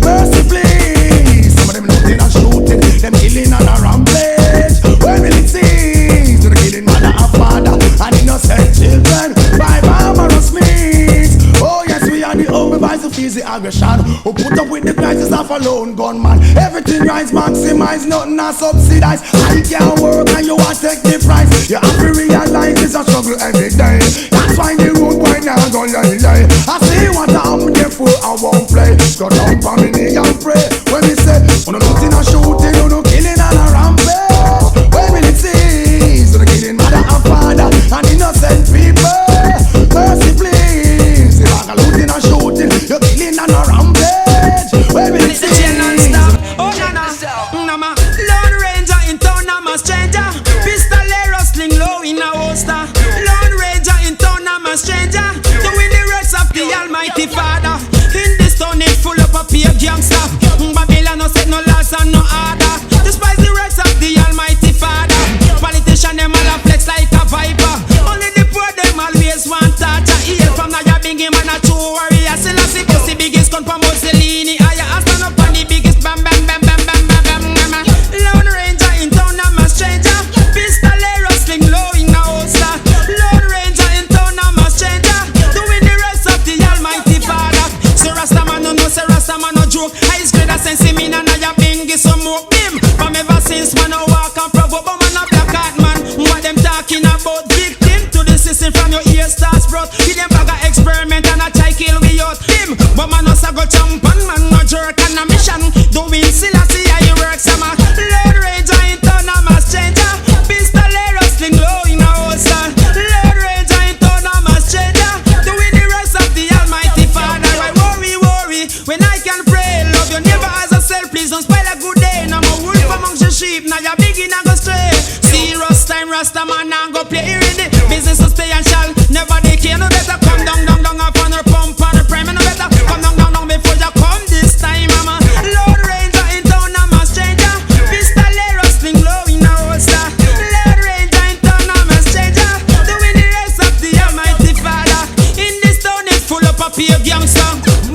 S2: Mercy please. Some of them looting and shooting, them killing and a rampage. When it sees and killing mother and father and innocent children by barbarous means. Oh yes, we are the only vice of easy aggression. Who put up with the crisis of a lone gunman. Everything rise, maximize, nothing not subsidize. I can't work and you want take the price. You have to realize it's a struggle every day. That's why the road boy now go lie. I see what I'm there for, I won't play. Go down for me knee and pray. When me say, when I'm looting and shooting, you no killing and a rampage. When will it cease? You killing mother and father and innocent people. Mercy please. If I'm looting and shooting, you're killing and a rampage. When will it cease?
S14: Oh Nana, Lone Ranger in town, I'm a stranger. Pistolero sling low in a holster. Lone Ranger in town, I'm a stranger. Doing the works of the Almighty Father. In this town it's full up a peer gangster. Babylon no set no laws and no order. Despise the works of the Almighty Father. Politician them all a flex like a viper. Only the poor them always want torture. Heal from Naya Bingy man a true warrior. Selassie was the biggest gun for Mussolini. I stand up on the biggest bam bam bam bam bam bam bam. Lone Ranger in town, I'm a stranger. Pistolero sling low in a holster. Lone Ranger in town, I'm a stranger. Doing the rest of the Almighty Father. So Rastaman no say Rastaman no joke. High grade a sense me and I Bingy some more bim. From ever since man I walk and provoke, but man a black heart man. What them talking about? Victim to the system from your ear starts brought. Give them bag a experiment and a try kill we out him. But man no go jump and man no jerk and a mission. Doing Selassie I work some. Lone Ranger in town, I'm a stranger. Pistolero sling low in a holster. Lone Ranger in town, I'm a stranger. Doing the rest of the Almighty Father. I worry when I can pray. Love your neighbor as yourself, please don't spoil a good day. Now I'm a wolf amongst your sheep, now you're big and go stray. Serious time, Rasta man and go play in the business to stay and shall never decay. No better come down upon her pump on her prime. No better come down before you come this time, mama. Lone Ranger in town, I'm a stranger. Pistolero sling low in a holster. Lone Ranger in town, I'm a stranger. Doing the rest of the Almighty Father. In this town it's full up a peer gangster.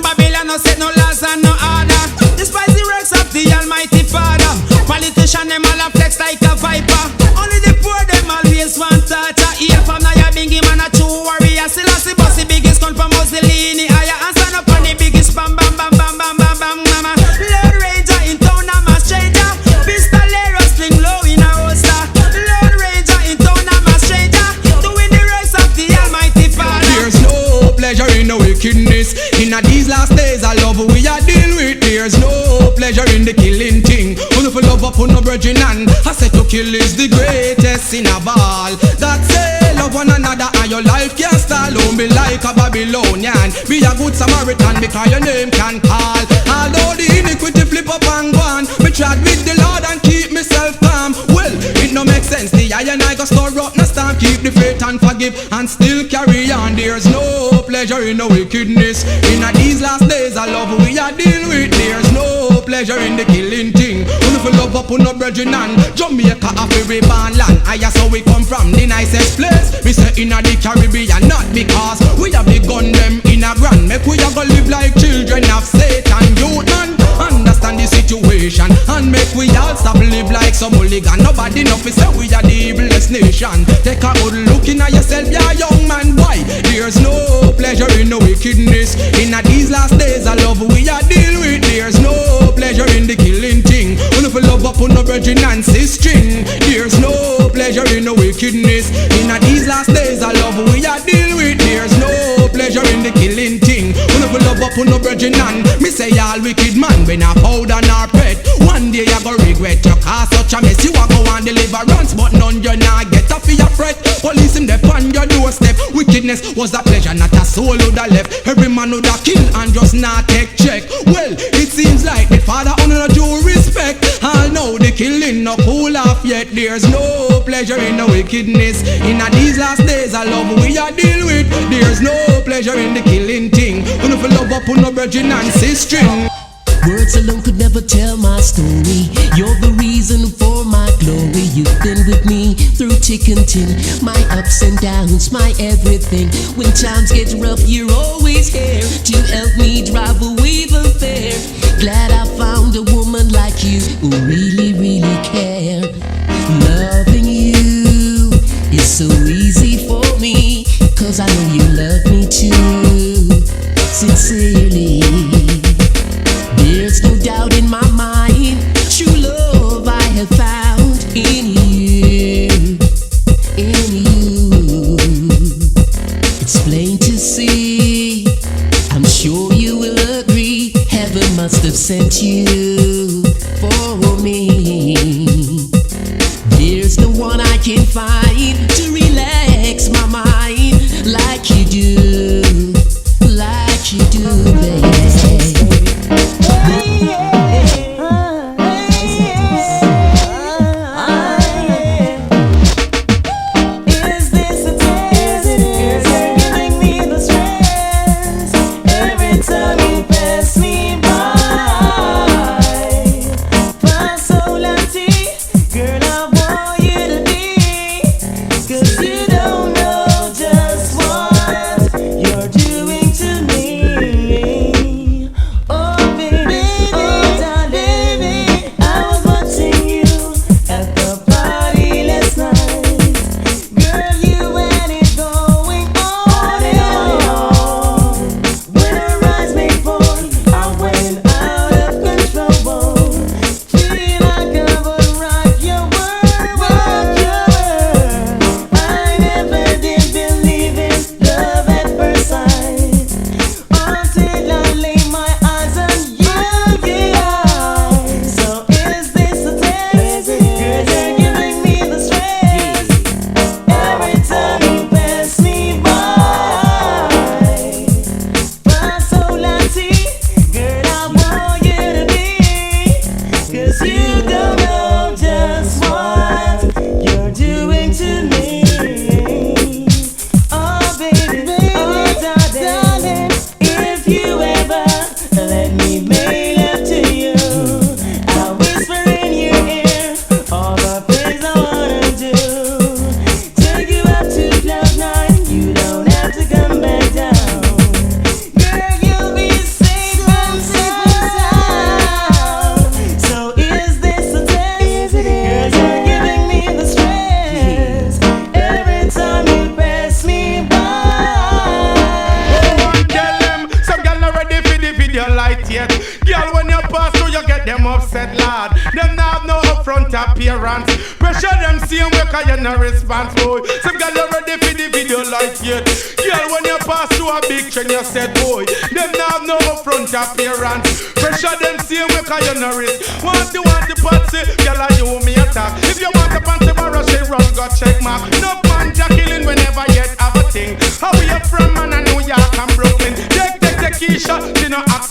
S14: Babylon no set no laws and no order. Despise the works of the Almighty Father. Politician them all a flex like a viper. Only the poor them always want torture. Here from Naya Bingy man a true warrior. Selassie boss the biggest gun for Mussolini. I stand up on the biggest bam bam bam bam bam bam bam mama. Lone Ranger in town, I'm a stranger. Pistolero sling low in a holster. Lone Ranger in town, I'm a stranger. Doing the rest of the Almighty Father.
S15: There's no pleasure in the wickedness. In these last days I love we are deal with. There's no pleasure in the killing thing. Only for love upon no virgin and I said to kill is the greatest sin of all. That say love one another and your life can't stall. Don't be like a Babylonian. Be a good Samaritan because your name can call. Although the iniquity flip up and go on, me tried with the Lord and keep myself calm. Well, it no make sense. The I and I go store up no stamp. Keep the faith and forgive and still carry on. There's no pleasure pleasure in the wickedness. In these last days of love we are deal with, there's no pleasure in the killing thing. Only for love up on no brethren and Jamaica a very born land. I saw we come from the nicest place. We say in the Caribbean, not because we have the gun them in a brand. Make we a go live like children of Satan. Youth man, understand the situation and make we all stop live like some hooligan. Nobody know fi say we are the evilest nation. Take a good look in at yourself, yeah, young man. Why? There's no pleasure in the wickedness. In these last days of love we are deal with, there's no pleasure in the killing thing. Only for love up on no virgin and string. There's no pleasure in the wickedness. In these last days of love we are deal with, there's no pleasure in the killing thing. Only for love up on no virgin and me say all wicked man when I powder nor pet. One day you go regret your cause such a mess. You a go on deliverance but none you not get off your fret. Police him there on your doorstep. Wickedness was a pleasure, not a soul would have left. Every man would have kill and just not take check. Well, it seems like the father honor due respect. All know the killing no cool off yet. There's no pleasure in the wickedness. In these last days of love we are deal with, there's no pleasure in the killing thing. Only for love up on no virgin and sister.
S16: Words alone could never tell my story. You're the reason for my glory. You've been with me through thick and thin, my ups and downs, my everything. When times get rough, you're always here to help me drive away the fear. Glad I found a woman like you who really, really care. Loving you is so easy for me, 'cause I know you love me too, sincerely. There's no doubt in my mind, true love I have found in you, in you. It's plain to see, I'm sure you will agree, heaven must have sent you for me. There's no one I can find to relax my mind like you do, baby.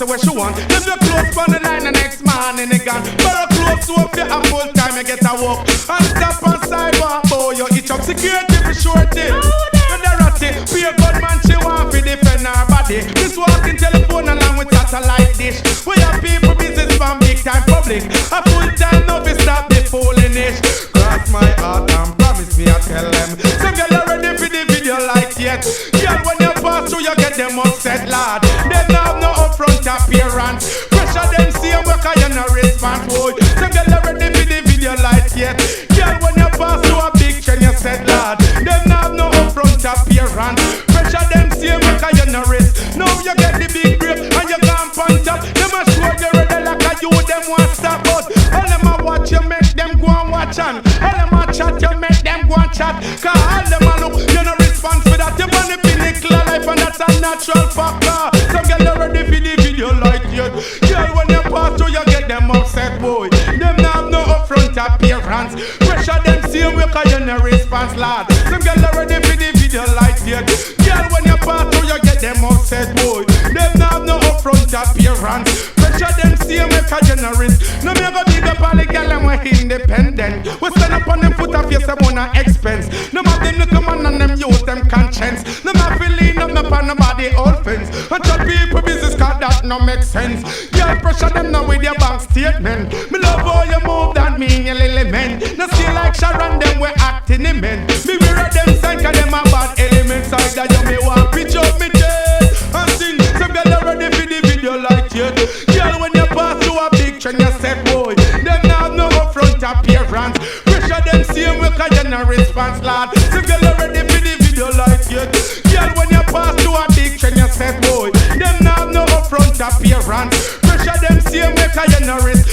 S17: Where she want. Leave your clothes on the line the next man in the gun. Borrow clothes so if you have full time you get a walk. And stop on sidewalk, boy, you eat up security for shorty. And the ratty, be a good man she want for defend our body. This walking telephone along with satellite dish. We have people business from big time public. A full time no be stop the foolishness. Cross my heart and promise me I tell them. Some girl are ready for the video like yet. Girl when you pass through you get them upset lad. They have no upfront appearance. Pressure them see them work and you no response. Boy. Some girl are ready for the video like yet. Girl when you pass through a big train you said lad. They have no upfront appearance. Pressure them see them work and you no risk. Now you get the big grip and you can't punch up. Them a show you ready like a you them want stop out. All them a watch you make them go and watch and all them a chat you make them go and chat. Cause all them a look you no response for that. You want the pinnacle of life and that's a natural factor. Some girl you ready for the video like you. Girl when you pass through you get them upset boy. Them have no upfront appearance. Pressure them same way cause you no response lad. Some girl you ready for the video like you. Girl when you pass through you get them upset boy. Them have no upfront appearance. Pressure them same way cause you no risk. No me go big up all the girl and we independent. We stand up on them foot of face them on a expense. No have them look man and them use them conscience. No have to lean up upon nobody old fence. And tell people business cause that no make sense. Girl pressure them now with your bank statement. Me love how you move that mean you lily men. No see like Sharon them we acting in men. Me wear them sign cause them a bad elements. Like that you me want pitch up me chest. And sing some girl are ready for the video like you. Girl when you pass through a big train you say boy. Them now have no upfront appearance. Pressure them same way cause you no response lad. Some girl are ready for the video like you. Girl when you pass through a big train you say boy. Them now have no upfront appearance. Pressure them same way cause you no risk.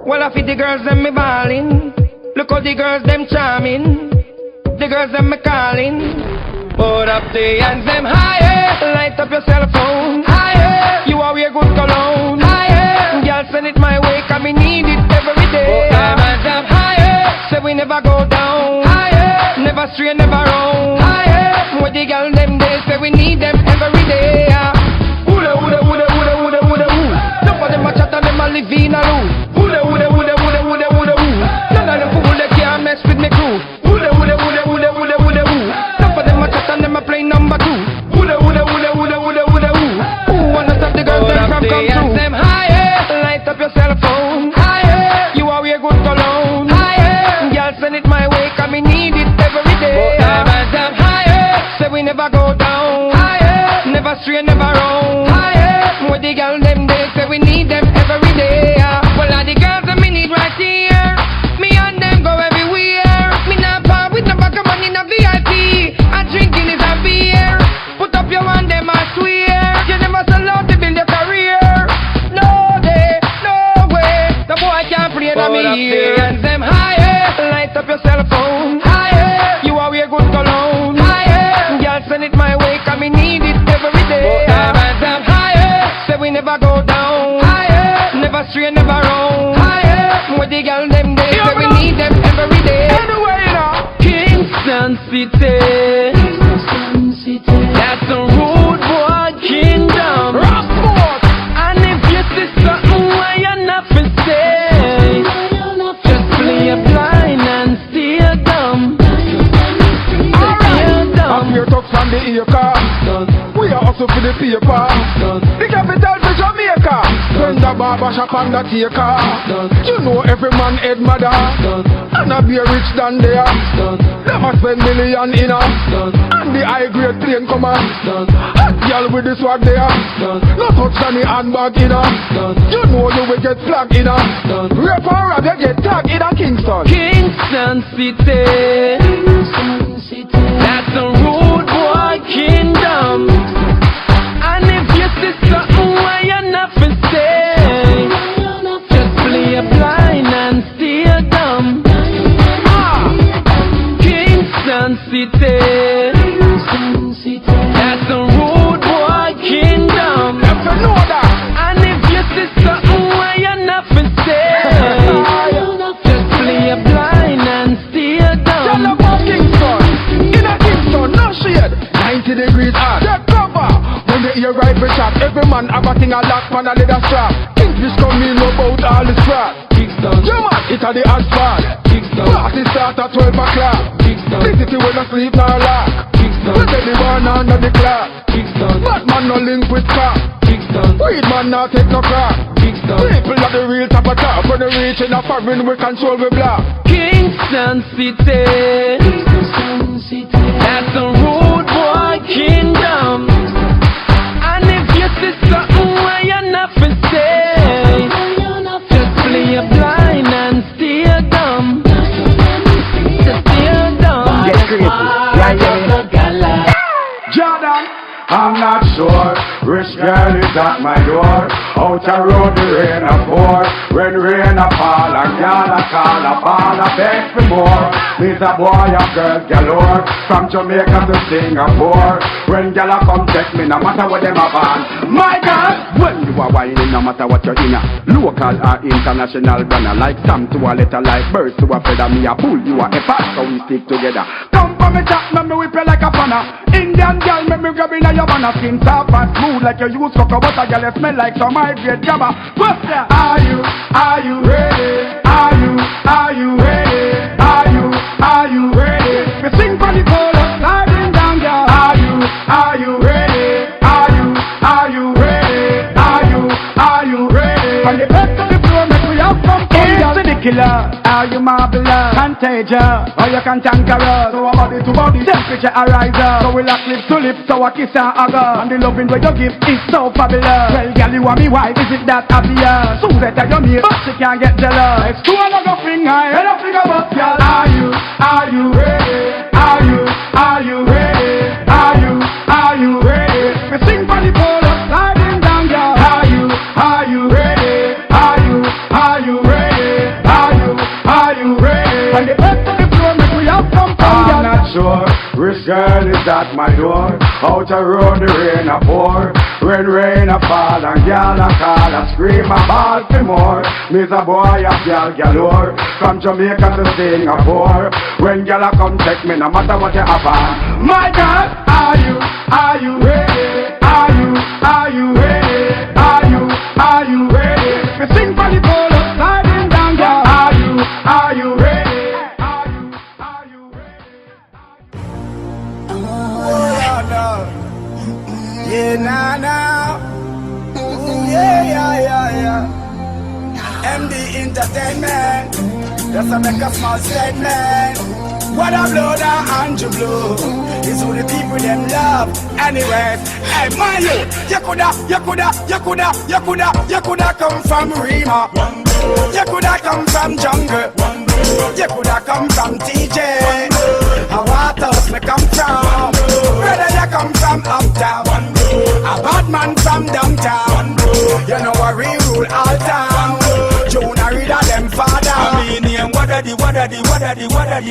S8: Well, I feed the girls them me ballin'. Look how the girls them charming. The girls them me calling. Put up the hands them higher. Light up your cell phone higher. You are wear good cologne higher. Girl send it my way 'cause me need it every day. Put them hands them higher. Say we never go down higher. Never stray, never wrong higher. With the girl them they say we need them every day. Woulda, woulda, woulda, woulda, woulda, woulda, who? Some of them a chat and them a live in a loop. Woulda, woulda, woulda, woulda, woulda, woulda, who? None of them fool they can't mess with me crew. Woulda, woulda, woulda, woulda, woulda, woulda, who? Some of them a chat and them a play number two. Woulda, woulda, woulda, woulda, woulda, woulda, who? Who wanna stop the girls them from come through? Them higher, light up your cell phone higher. You are wear good cologne higher. Girl send it my way 'cause me need it every day. Them higher, say we never go down higher. Never stray, never wrong higher. With the girl them they say we need them every day. Well, all the girls that me need right here. Me and them go everywhere. Me not part with no back of money in a VIP. And drinking is a beer. Put up your hand, them I swear. You never sell out to build your career. No day, no way. The boy can't play in me here. Hands them higher. Light up your cell phone higher. You are wear good cologne higher. Girl send it my way 'cause me need it every day. Hands them higher. Say we never go down higher. Never stray, never wrong higher. With the girl them they say we need them every day. Anyway, you know, Kingston City. That's the rude boy kingdom. Rockport. And if you see something where you're not for say, just play a blind and steer dumb.
S10: I'm here talk from the acre. We are also for the paper. The capital for Jamaica. When the barber shop and the taker. You know every man head mother. And I be rich than they are. Them a spend million in a. And the high grade plane come on. Hot girl with the swag there. No touch on the handbag in a. You know you will get flagged in a. Rape and rob you get tagged in a Kingston.
S8: Kingston City. That's the rude boy kingdom. And if you see something where you're not for say, just play a blind and steer dumb. Kingston City. That's the rude boy kingdom. And if you see something where you're not for say, just play a blind and steer dumb.
S10: In a Kingston, no shade. 90 degrees hot. Take cover. When they hear rifle shot, every man have a thing a lock man a leather strap. English come in about all the strap. It a the asphalt. Party start at 12 o'clock. City when I sleep nor lock. We tell the one under the clock. Bad man no link with cop. Weed man not take no crap. People are the real top of top. When they reach in a foreign we control the block.
S8: Kingston City. That's the road boy kingdom. And if you see something where you're not for say, just play a blind and stay dumb. Just stay dumb.
S2: Get creative. Jordan, I'm not sure. Rich girl is at my door. Out a road the rain a pour. When rain a fall, a girl a call a ball a beg for more. Me's a boy a girl galore. From Jamaica to Singapore. When girl a come check me, no matter what them a ban. My God, when you are whining, no matter what you're in a local or international gunner. Like Sam to a letter, like birds to a feather. Me a bull, you a pass, so we stick together. Come for me chat, make me whip you like a panna. Indian girl, make me grab in your banana. Skin soft and smooth like you use cocoa butter. Girl, you smell like some high-grade jabba. What's that? Are you ready? Are you ready? Are you ready? We sing for the chorus, sliding down, girl. Are you ready? Are you ready? Are you ready? From the bed to the floor, make we have some fun, girl. The killer, are you marvelous? Contagious, or you can tanker us. So our body to body, temperature arises. So we lock lips to lips, so I kiss and hug. And the loving where you give is so fabulous. Well, girl, you want me wife, is it that obvious? So that you're me, but she can't get jealous. It's two another finger, head up finger, but girl. Are you ready? Are you ready? Are you ready? We sing for the chorus, sliding down, girl. Are you ready? Are you ready? Are you ready? When the bed to the floor, make we have some fun, girl. I'm not sure. Rich girl is at my door. Out a road the rain a pour. When rain a fall and girl a call a scream a ball for more. Me's a boy a girl galore. From Jamaica to Singapore. When girl a come check me, no matter what you have on. My God, are you ready? Are you ready? Are you ready? We sing for the chorus, sliding down, girl. Are you ready?
S3: Yeah, nah. Yeah. MD Entertainment. Just to make a small statement. What a blow down Andrew Blue is who the people them love. Anyways, hey my youth, you coulda come from Rima. You coulda come from Jungle. You coulda come from TJ. What else me come from? Whether you come from uptown, a bad man from downtown. You know I rule all town. Jonah Reader them father. I mean, what are the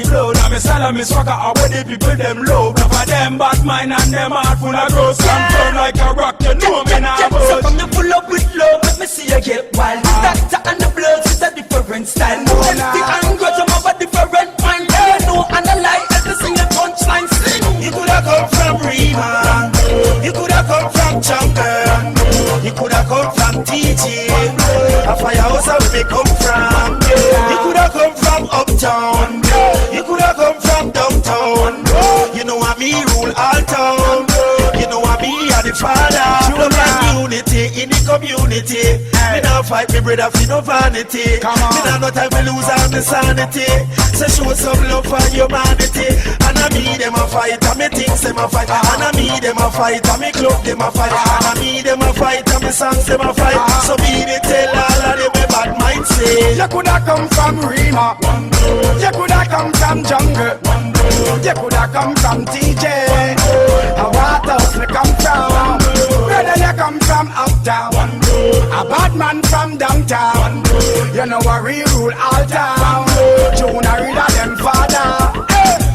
S3: blow? Now me salam me swagger out where the people them low. Now for them bad mind and them heart full of gross. I'm turn like a rock, you know me now. So come you pull up with love, let me see you get wild. The doctor and the blood is a different style. Empty and grudge, I'm of a different mind. You know and I like everything you punchline sing. You coulda come from Rima, you coulda come from Jungle, you coulda come from TG. A firehouse where we come from. You coulda come from uptown, you coulda come from downtown. You know I me rule all town. You know I me are the father. Love and unity in the community. Me not fight me brother for no vanity. Me not no time to lose all my sanity. So show some love for humanity. And I me them a fight, and me things them a fight. And I me them a fight, and me club them a fight. And I me them a fight, and me songs them a fight. So be the tell all of them a bad mind say. You coulda come from Rima, you coulda come from Jungle, you coulda come from TJ. And what else me come from? Whether you come from uptown, a bad man from downtown. You know I rule all town. Jonah Reader them father.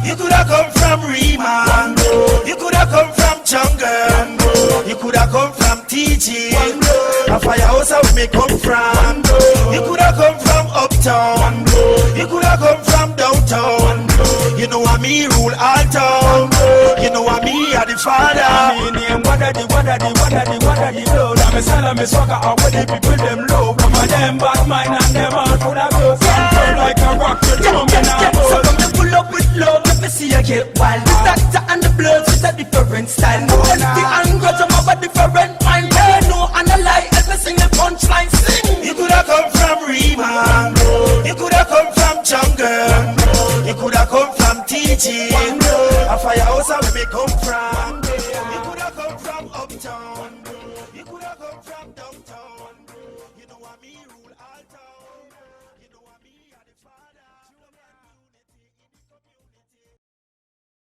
S3: You coulda come from Rima, you coulda come from Jungle, you coulda come from TG. A firehouse where me come from. You coulda come from uptown, you coulda come from downtown. You know I me rule all
S5: small town. You know what me are the father.
S2: Me name what are the blood. I'm a son of a sucker, I want the people them low. From a them bad mind and them all full of blood. Some like a rock, you know me now.
S4: So come you pull up with love, let me see you get wild. The doctor and the blood is a different style. No empty and grudge, I'm of a different mind. No and a lie, let me sing the punchline, sing.
S5: You coulda come from Riemann, you coulda come from jungle, you coulda come from teaching. A firehouse where me come from. You coulda come from uptown.